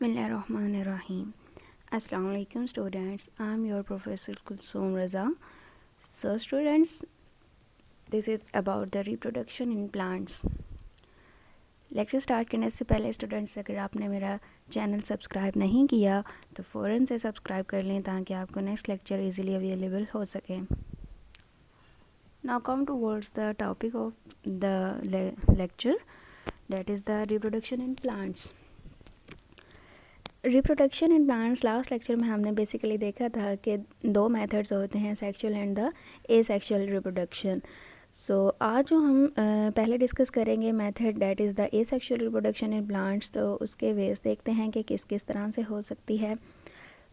Bismillahirrahmanirrahim. Assalamu alaikum students. I am your professor Kulsoom Raza. So students, this is about the reproduction in plants. Lecture start करने से पहले students, अगर आपने मेरा channel subscribe नहीं किया तो फ़ौरन से सब्सक्राइब कर लें ताकि आपको नेक्स्ट लेक्चर इजीली अवेलेबल हो सके. Now come towards the topic of the lecture, that is the reproduction in plants. Reproduction in plants, last lecture में हमने बेसिकली देखा था कि दो मेथड्स होते हैं, sexual and the asexual reproduction. So आज जो हम पहले डिस्कस करेंगे method, that is the asexual reproduction in plants. तो उसके वेज देखते हैं कि किस किस तरह से हो सकती है.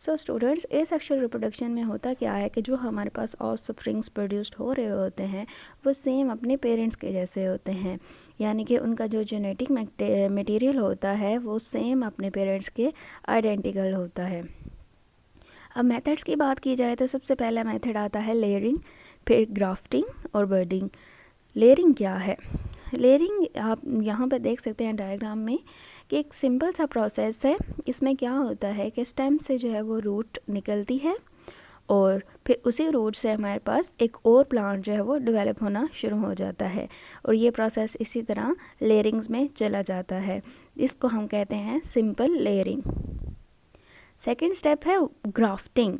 सो स्टूडेंट्स, एसेक्सुअल रिप्रोडक्शन में होता क्या है कि जो हमारे पास ऑफस्प्रिंग्स प्रोड्यूस्ड हो रहे होते हैं वो सेम अपने पेरेंट्स के जैसे होते हैं, यानी कि उनका जो जेनेटिक मटेरियल होता है वो सेम अपने पेरेंट्स के आइडेंटिकल होता है. अब मेथड्स की बात की जाए तो सबसे पहला मेथड आता है लेयरिंग, फिर ग्राफ्टिंग और बर्डिंग. लेयरिंग क्या है? लेयरिंग आप यहाँ पे देख सकते हैं डायग्राम में कि एक सिंपल सा प्रोसेस है. इसमें क्या होता है कि स्टेम से जो है वो रूट निकलती है और फिर उसी रूट से हमारे पास एक और प्लांट जो है वो डेवलप होना शुरू हो जाता है और ये प्रोसेस इसी तरह लेयरिंग्स में चला जाता है. इसको हम कहते हैं सिंपल लेयरिंग. सेकंड स्टेप है ग्राफ्टिंग.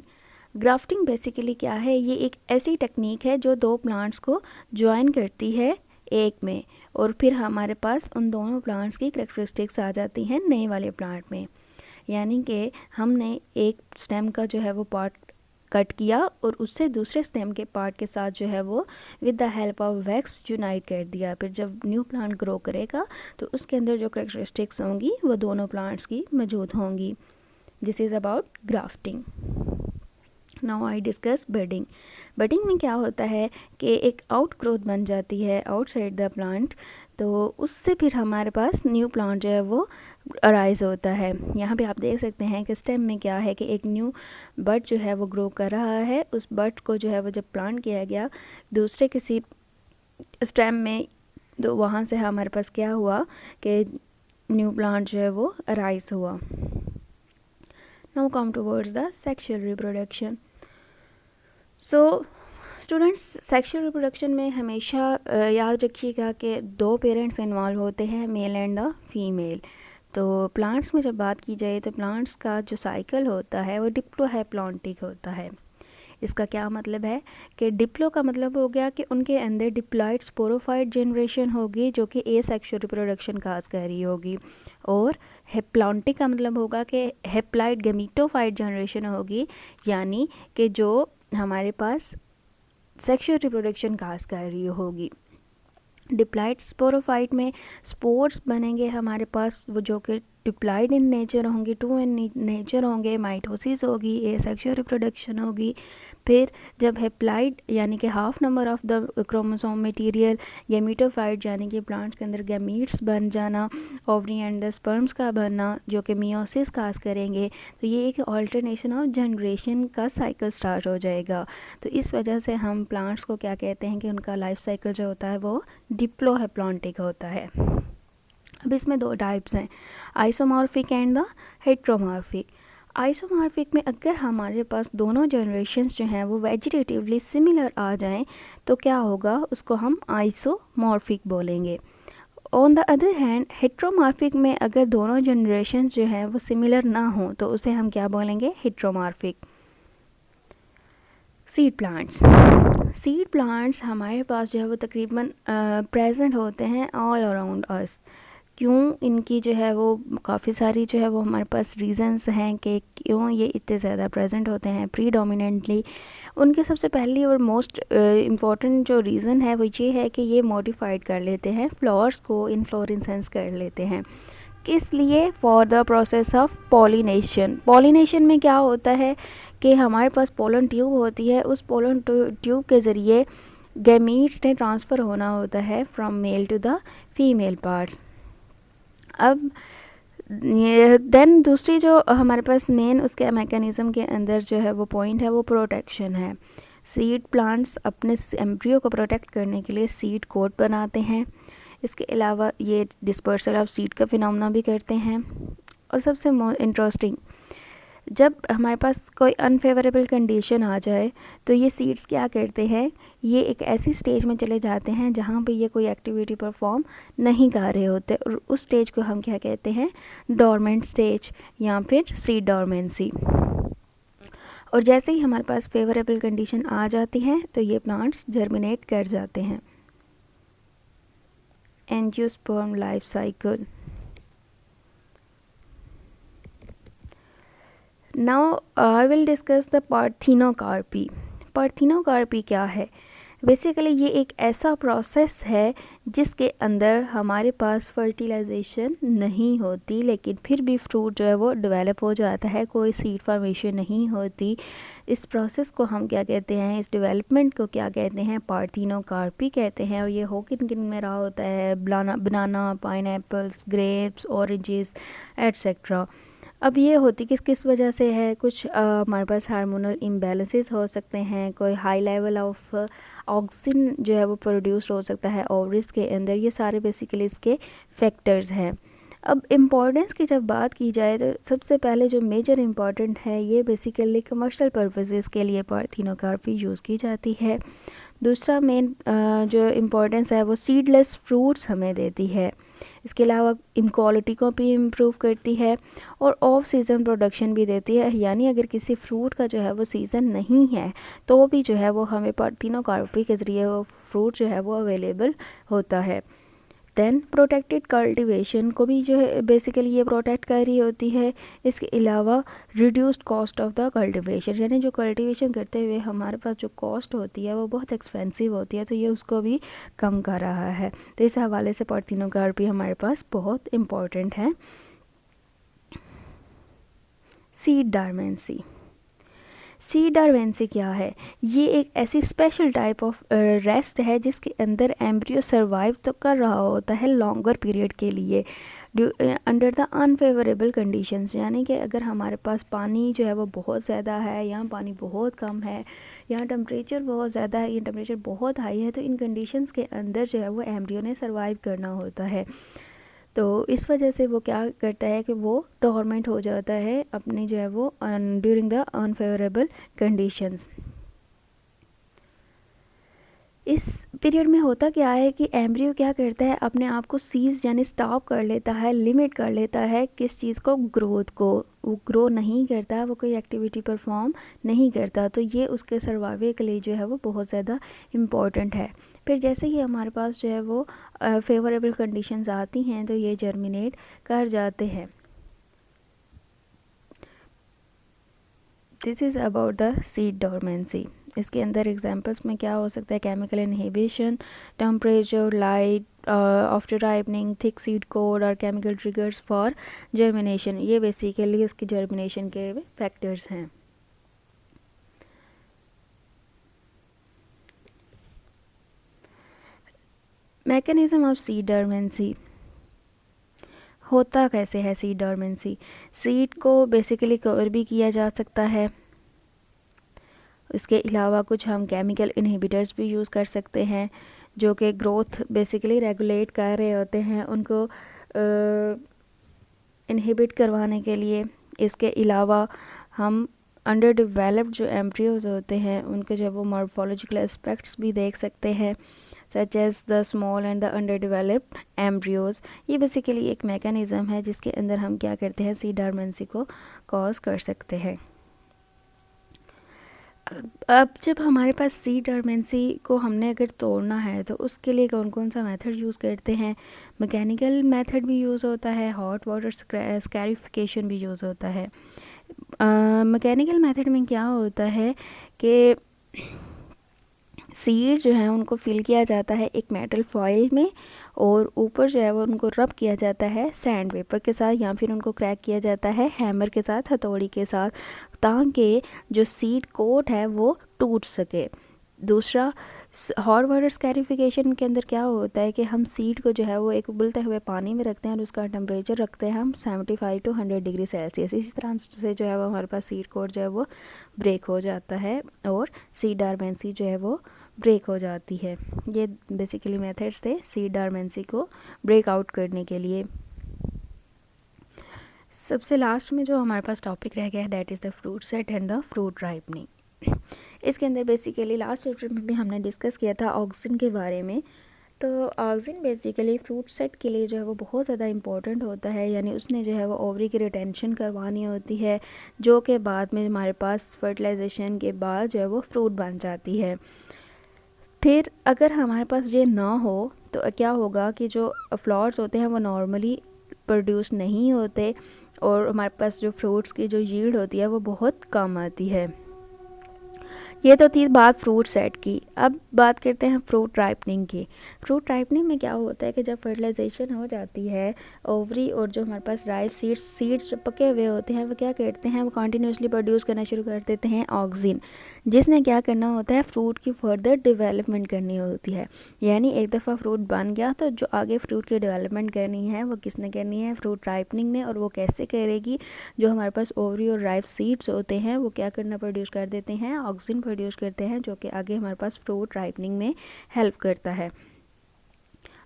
ग्राफ्टिंग बेसिकली क्या है? ये एक ऐसी टेक्निक है जो दो प्लांट्स को ज्वाइन करती है एक में और फिर हमारे पास उन दोनों प्लांट्स की कैरेक्टरिस्टिक्स आ जाती हैं नए वाले प्लांट में. यानी कि हमने एक स्टेम का जो है वो पार्ट कट किया और उससे दूसरे स्टेम के पार्ट के साथ जो है वो with the help of wax unite कर दिया. फिर जब न्यू प्लांट ग्रो करेगा तो उसके अंदर जो कैरेक्टरिस्टिक्स होंगी वो दोनों प्लांट्स की मौजूद होंगी. This is about grafting. Now I discuss budding. Budding में क्या होता है कि एक आउट ग्रोथ बन जाती है आउटसाइड द प्लांट, तो उससे फिर हमारे पास न्यू प्लांट जो है वो अराइज होता है. यहाँ पे आप देख सकते हैं कि स्टेम में क्या है कि एक न्यू बड जो है वो ग्रो कर रहा है. उस बड को जो है वो जब प्लांट किया गया दूसरे किसी स्टेम में, तो वहाँ से हमारे पास क्या हुआ कि न्यू प्लांट जो है वो अराइज हुआ. Now come towards the sexual reproduction. So students, sexual reproduction में हमेशा याद रखिएगा कि दो पेरेंट्स इन्वॉल्व होते हैं, मेल एंड द फीमेल. तो प्लांट्स में जब बात की जाए तो प्लांट्स का जो साइकिल होता है वो डिप्लोहैप्लॉन्टिक होता है. इसका क्या मतलब है कि डिप्लो का मतलब हो गया कि उनके अंदर डिप्लॉइड स्पोरोफाइट जनरेशन होगी जो कि एसेक्सुअल रिप्रोडक्शन काज कर रही होगी, और हैप्लॉन्टिक का मतलब होगा कि हैप्लॉइड गैमीटोफाइट जनरेशन होगी, यानी कि जो हमारे पास सेक्सुअल रिप्रोडक्शन काज कर रही होगी. डिप्लॉइड स्पोरोफाइट में स्पोर्स बनेंगे हमारे पास, वो जो कि डिप्लॉइड इन नेचर होंगे, टू इन नेचर होंगे, माइटोसिस होगी, एसेक्सुअल रिप्रोडक्शन होगी. फिर जब हैप्लॉइड यानी कि half number of the chromosome material, gametophyte यानी कि प्लांट्स के अंदर गैमीट्स बन जाना, ओवरी एंड द स्पर्म्स का बनना जो कि मियोसिस काज करेंगे, तो ये एक ऑल्टरनेशन ऑफ जनरेशन का साइकिल स्टार्ट हो जाएगा. तो इस वजह से हम प्लांट्स को क्या कहते हैं कि उनका लाइफ साइकिल जो होता है वो डिप्लोहैप्लॉन्टिक होता है. अब इसमें दो टाइप्स हैं, isomorphic and the heteromorphic. Isomorphic में अगर हमारे पास दोनों जनरेशन्स जो हैं वो वेजिटेटिवली सिमिलर आ जाएं तो क्या होगा, उसको हम आइसोमॉर्फिक बोलेंगे. On the other hand heteromorphic में अगर दोनों जनरेशन्स जो हैं वो सिमिलर ना हों तो उसे हम क्या बोलेंगे, heteromorphic. Seed plants. Seed plants हमारे पास जो है वो तकरीबन प्रेजेंट होते हैं ऑल अराउंड अस. क्यों इनकी जो है वो काफ़ी सारी जो है वो हमारे पास रीज़न्स हैं कि क्यों ये इतने ज़्यादा प्रेजेंट होते हैं प्रीडोमिनेंटली. उनके सबसे पहली और मोस्ट इम्पॉर्टेंट जो रीज़न है वो ये है कि ये मॉडिफाइड कर लेते हैं फ्लावर्स को, इन्फ्लोरेसेंस कर लेते हैं. किस लिए? For the process of pollination. Pollination में क्या होता है कि हमारे पास पोलन ट्यूब होती है, उस पोलन ट्यूब के ज़रिए गैमीट्स ने ट्रांसफ़र होना होता है from male to the female parts. अब देन दूसरी जो हमारे पास मेन उसके मैकेनिज़्म के अंदर जो है वो पॉइंट है वो प्रोटेक्शन है. सीड प्लांट्स अपने एम्ब्रियो को प्रोटेक्ट करने के लिए सीड कोट बनाते हैं. इसके अलावा ये डिस्पर्सल ऑफ सीड का फिनोमेना भी करते हैं और सबसे इंटरेस्टिंग, जब हमारे पास कोई अनफेवरेबल कंडीशन आ जाए तो ये सीड्स क्या करते हैं, ये एक ऐसी स्टेज में चले जाते हैं जहाँ पे ये कोई एक्टिविटी परफॉर्म नहीं कर रहे होते, और उस स्टेज को हम क्या कहते हैं, डोरमेंट स्टेज या फिर सीड डोरमेंसी। और जैसे ही हमारे पास फेवरेबल कंडीशन आ जाती है तो ये प्लांट्स जर्मिनेट कर जाते हैं। Angiosperm life cycle. Now I will discuss the parthenocarpy. Parthenocarpy क्या है? बेसिकली ये एक ऐसा प्रोसेस है जिसके अंदर हमारे पास फर्टिलाइजेशन नहीं होती, लेकिन फिर भी फ्रूट जो है वो डेवलप हो जाता है, कोई सीड फॉर्मेशन नहीं होती। इस प्रोसेस को हम क्या कहते हैं, इस डेवलपमेंट को क्या कहते हैं, पार्थेनोकार्पी कहते हैं। और ये हो किन किन में रहा होता है, बनाना, पाइनएप्पल्स, ग्रेप्स, ऑरेंजेस एट्सेट्रा। अब ये होती किस किस वजह से है, कुछ हमारे पास हार्मोनल इम्बैलेंसेस हो सकते हैं, कोई हाई लेवल ऑफ ऑक्सीजन जो है वो प्रोड्यूस हो सकता है ओवरीज के अंदर, ये सारे बेसिकली इसके फैक्टर्स हैं। अब इम्पॉर्टेंस की जब बात की जाए तो सबसे पहले जो मेजर इम्पॉर्टेंट है, ये बेसिकली कमर्शियल पर्पसेस के लिए पार्थेनोकार्पी यूज़ की जाती है। दूसरा मेन जो इम्पोर्टेंस है वो सीडलेस फ्रूट्स हमें देती है। इसके अलावा इन क्वालिटी को भी इम्प्रूव करती है और ऑफ सीज़न प्रोडक्शन भी देती है, यानी अगर किसी फ्रूट का जो है वो सीज़न नहीं है तो भी जो है वो हमें पार्थेनोकार्पी के ज़रिए वो फ्रूट जो है वो अवेलेबल होता है। देन प्रोटेक्टेड कल्टीवेशन को भी जो है बेसिकली ये प्रोटेक्ट कर रही होती है। इसके अलावा reduced cost of the cultivation, यानी जो कल्टीवेशन करते हुए हमारे पास जो कॉस्ट होती है वो बहुत एक्सपेंसिव होती है, तो ये उसको भी कम कर रहा है। तो इस हवाले से पार्थेनोकार्पी हमारे पास बहुत इम्पॉर्टेंट है। Seed dormancy. सीड डोरमेंसी क्या है? ये एक ऐसी स्पेशल टाइप ऑफ रेस्ट है जिसके अंदर एम्ब्रियो सर्वाइव तो कर रहा होता है लॉन्गर पीरियड के लिए अंडर द अनफेवरेबल कंडीशंस, यानी कि अगर हमारे पास पानी जो है वो बहुत ज़्यादा है या पानी बहुत कम है या टेम्परेचर बहुत ज़्यादा है या टेम्परेचर बहुत हाई है, तो इन कंडीशंस के अंदर जो है वो एम्ब्रियो ने सर्वाइव करना होता है। तो इस वजह से वो क्या करता है कि वो डोरमेंट हो जाता है अपनी जो है वो ड्यूरिंग द अनफेवरेबल कंडीशंस। इस पीरियड में होता क्या है कि एम्ब्रियो क्या करता है, अपने आप को सीज यानी स्टॉप कर लेता है, लिमिट कर लेता है किस चीज़ को, ग्रोथ को। वो ग्रो नहीं करता, वो कोई एक्टिविटी परफॉर्म नहीं करता, तो ये उसके सर्वाइवल के लिए जो है वो बहुत ज़्यादा इम्पॉर्टेंट है। फिर जैसे ही हमारे पास जो है वो फेवरेबल कंडीशंस आती हैं तो ये जर्मिनेट कर जाते हैं। This is about the seed dormancy. इसके अंदर एग्जांपल्स में क्या हो सकता है, chemical inhibition, temperature, light after ripening, thick seed code और केमिकल ट्रिगर्स फॉर जर्मिनेशन। ये बेसिकली उसकी जर्मिनेशन के फैक्टर्स हैं। Mechanism of seed dormancy. होता कैसे है सीड डोरमेंसी? सीड को बेसिकली कवर भी किया जा सकता है, इसके अलावा कुछ हम केमिकल इनहिबिटर्स भी यूज़ कर सकते हैं जो कि ग्रोथ बेसिकली रेगुलेट कर रहे होते हैं उनको इनहिबिट करवाने के लिए। इसके अलावा हम अंडर डेवलप्ड जो एम्ब्रियोज होते हैं उनके जो वो मॉर्फोलॉजिकल एस्पेक्ट्स भी देख सकते हैं, such as the small and the under developed embryos. ये बेसिकली एक मैकेनिज़्म है जिसके अंदर हम क्या करते हैं, सीड डोरमेंसी को कॉज कर सकते हैं। अब जब हमारे पास सीड डोरमेंसी को हमने अगर तोड़ना है तो उसके लिए कौन कौन सा मेथड यूज़ करते हैं? मैकेनिकल मेथड भी यूज़ होता है, हॉट वाटर स्कैरिफिकेशन भी यूज़ होता है। मैकेनिकल मेथड में क्या होता है कि सीड जो है उनको फिल किया जाता है एक मेटल फॉइल में और ऊपर जो है वो उनको रब किया जाता है सैंड पेपर के साथ या फिर उनको क्रैक किया जाता है हैमर के साथ, हथौड़ी के साथ, ताकि जो सीड कोट है वो टूट सके। दूसरा, हॉट वाटर स्कैरिफिकेशन के अंदर क्या होता है कि हम सीड को जो है वो एक उबलते हुए पानी में रखते हैं और उसका टेम्परेचर रखते हैं हम 75 to 100 डिग्री सेल्सियस। इसी तरह से जो है वो हमारे पास सीड कोट जो है वो ब्रेक हो जाता है और सीड डोरमेंसी जो है वो ब्रेक हो जाती है। ये बेसिकली मेथड्स थे सीड डोरमेंसी को ब्रेक आउट करने के लिए। सबसे लास्ट में जो हमारे पास टॉपिक रह गया है that is the fruit set and the fruit ripening. इसके अंदर बेसिकली लास्ट चैप्टर में भी हमने डिस्कस किया था ऑक्सिन के बारे में। तो ऑक्सिन बेसिकली फ्रूट सेट के लिए जो है वो बहुत ज़्यादा इम्पोर्टेंट होता है, यानी उसने जो है वो ओवरी की रिटेंशन करवानी होती है, जो कि बाद में हमारे पास फर्टिलाइजेशन के बाद जो है वो फ्रूट बन जाती है। फिर अगर हमारे पास ये ना हो तो क्या होगा कि जो फ्लावर्स होते हैं वो नॉर्मली प्रोड्यूस नहीं होते और हमारे पास जो फ्रूट्स की जो यील्ड होती है वो बहुत कम आती है। ये तो थी बात फ्रूट सेट की। अब बात करते हैं फ्रूट राइपनिंग की। फ्रूट राइपनिंग में क्या होता है कि जब फर्टिलाइजेशन हो जाती है ओवरी और जो हमारे पास राइप सीड्स जो पके हुए होते हैं वो क्या करते हैं, वो कंटिन्यूसली प्रोड्यूस करना शुरू कर देते हैं ऑक्सिन, जिसने क्या करना होता है, फ्रूट की फर्दर डेवलपमेंट करनी होती है। यानी एक दफ़ा फ्रूट बन गया तो जो आगे फ्रूट की डेवलपमेंट करनी है वो किसने करनी है, फ्रूट राइपनिंग ने। और वो कैसे करेगी, जो हमारे पास ओवरी और राइप सीड्स होते हैं वो क्या करना, प्रोड्यूस कर देते हैं, ऑक्सिन प्रोड्यूस करते हैं, जो कि आगे हमारे पास फ्रूट राइपनिंग में हेल्प करता है।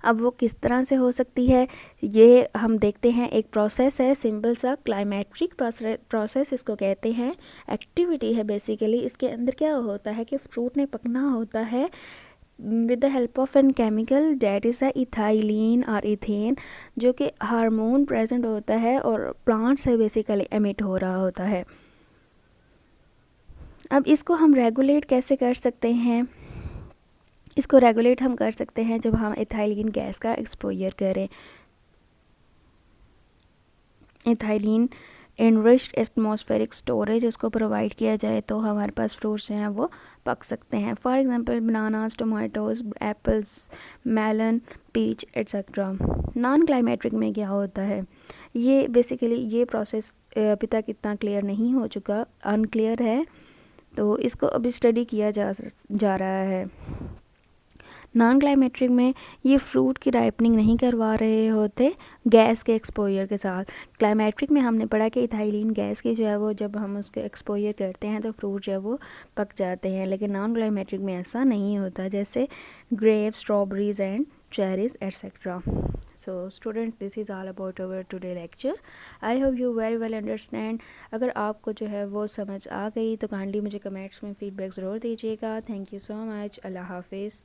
अब वो किस तरह से हो सकती है ये हम देखते हैं। एक प्रोसेस है सिंपल सा, क्लाइमेट्रिक प्रोसेस इसको कहते हैं, एक्टिविटी है बेसिकली। इसके अंदर क्या होता है कि फ्रूट ने पकना होता है with the help of an chemical that is the ethylene और इथेन, जो कि हार्मोन प्रेजेंट होता है और प्लांट से बेसिकली एमिट हो रहा होता है। अब इसको हम रेगुलेट कैसे कर सकते हैं, इसको रेगुलेट हम कर सकते हैं जब हम इथाइलिन गैस का एक्सपोजर करें। इथाइलिन एनरिच्ड एटमॉस्फेरिक स्टोरेज उसको प्रोवाइड किया जाए तो हमारे पास फ्रूट्स हैं वो पक सकते हैं। For example bananas, tomatoes, apples, melon, peach etcetera. Non climacteric में क्या होता है, ये बेसिकली ये प्रोसेस अभी तक इतना क्लियर नहीं हो चुका, अनक्लियर है, तो इसको अभी स्टडी किया जा रहा है। नॉन क्लाइमेट्रिक में ये फ्रूट की राइपनिंग नहीं करवा रहे होते गैस के एक्सपोजर के साथ। क्लाइमेट्रिक में हमने पढ़ा कि इथाइलिन गैस की जो है वो जब हम उसके एक्सपोजर करते हैं तो फ्रूट जो है वो पक जाते हैं, लेकिन नॉन क्लाइमेट्रिक में ऐसा नहीं होता, जैसे grapes, strawberries and cherries etcetera. So students, this is all about our today lecture. I hope you very well understand. अगर आपको जो है वो समझ आ गई तो काइंडली मुझे कमेंट्स में फीडबैक ज़रूर दीजिएगा। Thank you so much. अल्लाह हाफिज़।